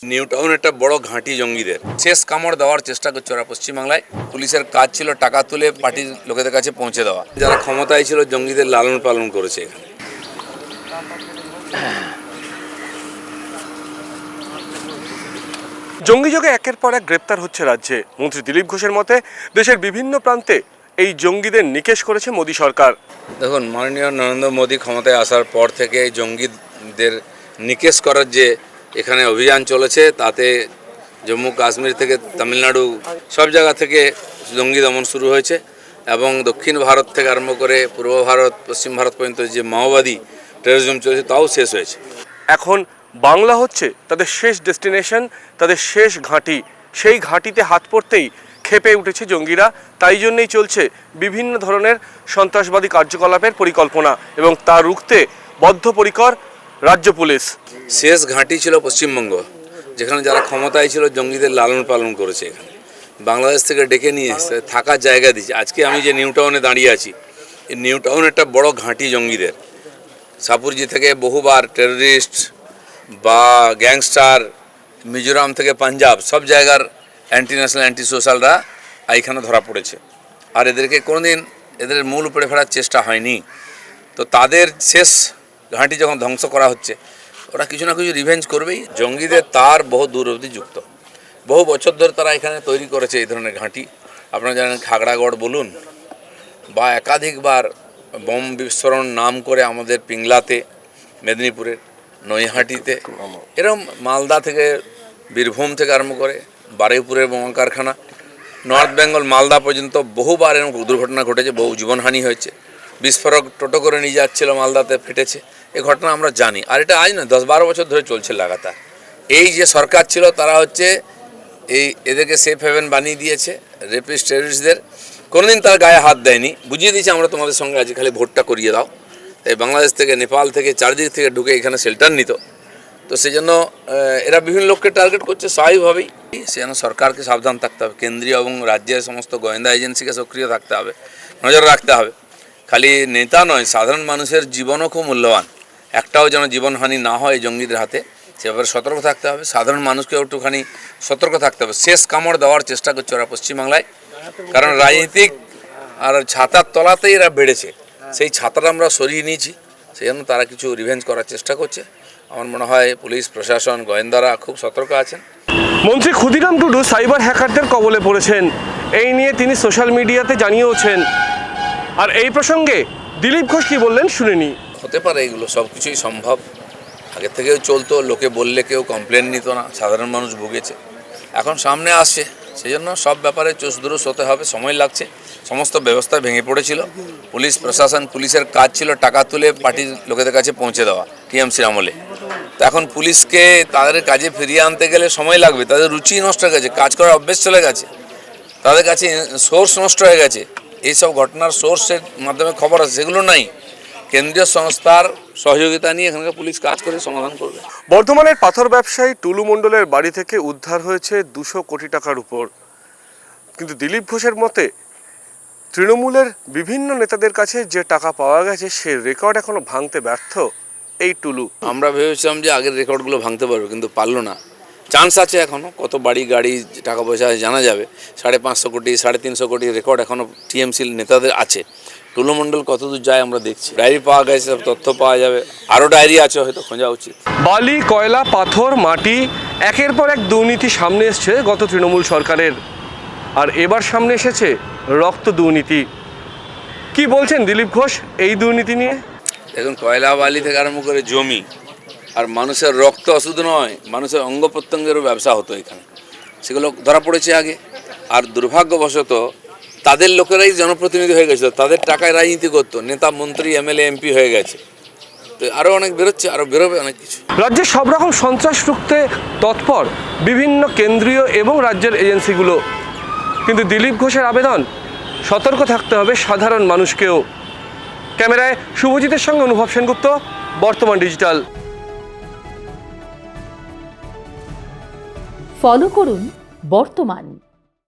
New town একটা বড় ঘাঁটি জঙ্গিদের শেষ কামড় দেওয়ার চেষ্টা করছে ওরা পশ্চিমবাংলায়। পুলিশের কাজ ছিল টাকা তুলে পার্টির লোকেদের কাছে পৌঁছে দেওয়া। যারা ক্ষমতায় ছিল জঙ্গিদের লালন পালন করেছে এখানে। জঙ্গিযোগে একের পর এক গ্রেপ্তার হচ্ছে রাজ্যে। মন্ত্রী দিলীপ ঘোষের মতে দেশের বিভিন্ন প্রান্তে এই জঙ্গিদের নিকেশ করেছে মোদী সরকার। দেখুন, মাননীয় নরেন্দ্র মোদী ক্ষমতায় আসার পর থেকে এই জঙ্গিদের নিকেশ করার যে এখানে অভিযান চলেছে, তাতে জম্মু কাশ্মীর থেকে তামিলনাড়ু সব জায়গা থেকে জঙ্গি দমন শুরু হয়েছে এবং দক্ষিণ ভারত থেকে আরম্ভ করে পূর্ব ভারত, পশ্চিম ভারত পর্যন্ত যে মাওবাদী টেরোরিজম চলেছে তাও শেষ হয়েছে। এখন বাংলা হচ্ছে তাদের শেষ ডেস্টিনেশন, তাদের শেষ ঘাঁটি। সেই ঘাঁটিতে হাত পড়তেই ক্ষেপে উঠেছে জঙ্গিরা। তাই জন্যই চলছে বিভিন্ন ধরনের সন্ত্রাসবাদী কার্যকলাপের পরিকল্পনা এবং তা রুখতে বদ্ধপরিকর রাজ্য পুলিশ। শেষ ঘাঁটি ছিল পশ্চিমবঙ্গ, যেখানে যারা ক্ষমতায় ছিল জঙ্গিদের লালন পালন করেছে। এখানে বাংলাদেশ থেকে ডেকে নিয়ে এসে থাকার জায়গা দিয়েছে। আজকে আমি যে নিউ টাউনে দাঁড়িয়ে আছি, এই নিউ টাউন একটা বড় ঘাঁটি জঙ্গিদের। সাপুরজি থেকে বহুবার টেররিস্ট বা গ্যাংস্টার, মিজোরাম থেকে পাঞ্জাব, সব জায়গার অ্যান্টি ন্যাশনাল অ্যান্টি সোশ্যালরা এইখানে ধরা পড়েছে। আর এদেরকে কোনোদিন এদের মূল উপরে ফেরার চেষ্টা হয়নি। তো তাদের শেষ ঘাঁটি যখন ধ্বংস করা হচ্ছে, ওরা কিছু না কিছু রিভেঞ্জ করবেই। জঙ্গিদের তার বহু দূর অবধি যুক্ত। বহু বছর ধরে তারা এখানে তৈরি করেছে এই ধরনের ঘাঁটি। আপনারা জানেন খাগড়াগড় বলুন বা একাধিকবার বোম বিস্ফোরণ নাম করে আমাদের পিংলাতে, মেদিনীপুরের নৈহাটিতে, এরকম মালদা থেকে, বীরভূম থেকে আরম্ভ করে বারুইপুরের বোমা কারখানা, নর্থ বেঙ্গল মালদা পর্যন্ত বহুবার এরকম দুর্ঘটনা ঘটেছে, বহু জীবনহানি হয়েছে। বিস্ফোরক টোটো করে নিয়ে যাচ্ছিল, মালদাতে ফেটেছে। এই ঘটনা আমরা জানি। আর এটা আজ না, 10-12 বছর ধরে চলছে লাগাতার। এই যে সরকার ছিল তারা হচ্ছে এদেরকে সেফ হেভেন বানিয়ে দিয়েছে রেপিস্ট টেররিস্টদের। কোনোদিন তার গায়ে হাত দেয়নি, বুঝিয়ে দিয়েছে আমরা তোমাদের সঙ্গে আজ খালি ভোটটা করিয়ে দাও। তাই বাংলাদেশ থেকে, নেপাল থেকে, চারদিক থেকে ঢুকে এখানে শেল্টার নিত। তো সেই জন্য এরা বিভিন্ন লোককে টার্গেট করছে স্বাভাবিকভাবেই। সেজন্য সরকারকে সাবধান থাকতে হবে, কেন্দ্রীয় এবং রাজ্যের সমস্ত গোয়েন্দা এজেন্সিকে সক্রিয় থাকতে হবে, নজর রাখতে হবে। খালি নেতা নয়, সাধারণ মানুষের জীবনও খুব মূল্যবান। একটাও যেন জীবনহানি না হয় জঙ্গিদের হাতে, সে ব্যাপারে সতর্ক থাকতে হবে। সাধারণ মানুষকেও একটুখানি সতর্ক থাকতে হবে। শেষ কামড় দেওয়ার চেষ্টা করছে ওরা পশ্চিমবাংলায়, কারণ রাজনীতিক আর ছাতার তলাতেই এরা বেড়েছে। সেই ছাতাটা আমরা সরিয়ে নিয়েছি, সেই জন্য তারা কিছু রিভেঞ্জ করার চেষ্টা করছে। আমার মনে হয় পুলিশ প্রশাসন, গোয়েন্দারা খুব সতর্ক আছেন। মন্ত্রী ক্ষুদিরাম টুডু সাইবার হ্যাকারদের কবলে পড়েছেন, এই নিয়ে তিনি সোশ্যাল মিডিয়াতে জানিয়েওছেন। আর এই প্রসঙ্গে দিলীপ ঘোষ কি বললেন শুনেনি। হতে পারে, এগুলো সব কিছুই সম্ভব। আগের থেকেও চলতো, লোকে বললে কেউ কমপ্লেন নিত না, সাধারণ মানুষ ভুগেছে। এখন সামনে আসছে, সেই জন্য সব ব্যাপারে চুষদুরুস হতে হবে, সময় লাগছে। সমস্ত ব্যবস্থা ভেঙে পড়েছিল। পুলিশ প্রশাসন, পুলিশের কাজ ছিল টাকা তুলে পার্টির লোকেদের কাছে পৌঁছে দেওয়া টিএমসির আমলে। তো এখন পুলিশকে তাদের কাজে ফিরিয়ে আনতে গেলে সময় লাগবে। তাদের রুচি নষ্ট হয়ে গেছে, কাজ করার অভ্যেস চলে গেছে, তাদের কাছে সোর্স নষ্ট হয়ে গেছে। এইসব ঘটনার সোর্সের মাধ্যমে খবর আছে, সেগুলো নাই। কেন্দ্রীয় সংস্থার সহযোগিতা নিয়ে এখানকার পুলিশ কাজ করে সমাধান করবে। বর্ধমানের পাথর ব্যবসায়ী টুলু মণ্ডলের বাড়ি থেকে উদ্ধার হয়েছে 200 কোটি টাকার উপর। কিন্তু দিলীপ ঘোষের মতে তৃণমূলের বিভিন্ন নেতাদের কাছে যে টাকা পাওয়া গেছে সে রেকর্ড এখনো ভাঙতে ব্যর্থ এই টুলু। আমরা ভেবেছিলাম যে আগের রেকর্ডগুলো ভাঙতে পারবে, কিন্তু পারলো না। চান্স আছে এখনও, কত বাড়ি গাড়ি টাকা পয়সা জানা যাবে। 550 কোটি, 350 কোটি রেকর্ড এখনও টিএমসি নেতাদের আছে। টুলু মণ্ডল কতদূর যায় আমরা দেখছি। ডায়েরি পাওয়া গেছে, সব তথ্য পাওয়া যাবে। আরও ডায়েরি আছে, হয়তো খোঁজা উচিত। বালি, কয়লা, পাথর, মাটি, একের পর এক দুর্নীতি সামনে এসছে গত তৃণমূল সরকারের। আর এবার সামনে এসেছে রক্ত দুর্নীতি। কি বলছেন দিলীপ ঘোষ এই দুর্নীতি নিয়ে? দেখুন, কয়লা বালি থেকে আরম্ভ করে জমি আর মানুষের রক্ত শুধু নয়, মানুষের অঙ্গ প্রত্যঙ্গেরও ব্যবসা হতো এখানে। সেগুলো ধরা পড়েছে আগে। আর দুর্ভাগ্যবশত তাদের লোকেরাই জনপ্রতিনিধি হয়ে গেছিলো, তাদের টাকায় রাজনীতি করতো, নেতা মন্ত্রী এমএলএ এমপি হয়ে গেছে। তো আরও অনেক বেরোচ্ছে, আরও বেরোবে অনেক কিছু। রাজ্যে সব রকম সন্ত্রাস রুখতে তৎপর বিভিন্ন কেন্দ্রীয় এবং রাজ্যের এজেন্সিগুলো। কিন্তু দিলীপ ঘোষের আবেদন, সতর্ক থাকতে হবে সাধারণ মানুষকেও। ক্যামেরায় শুভজিতের সঙ্গে অনুভব সেনগুপ্ত, বর্তমান ডিজিটাল। ফলো করুন বর্তমান।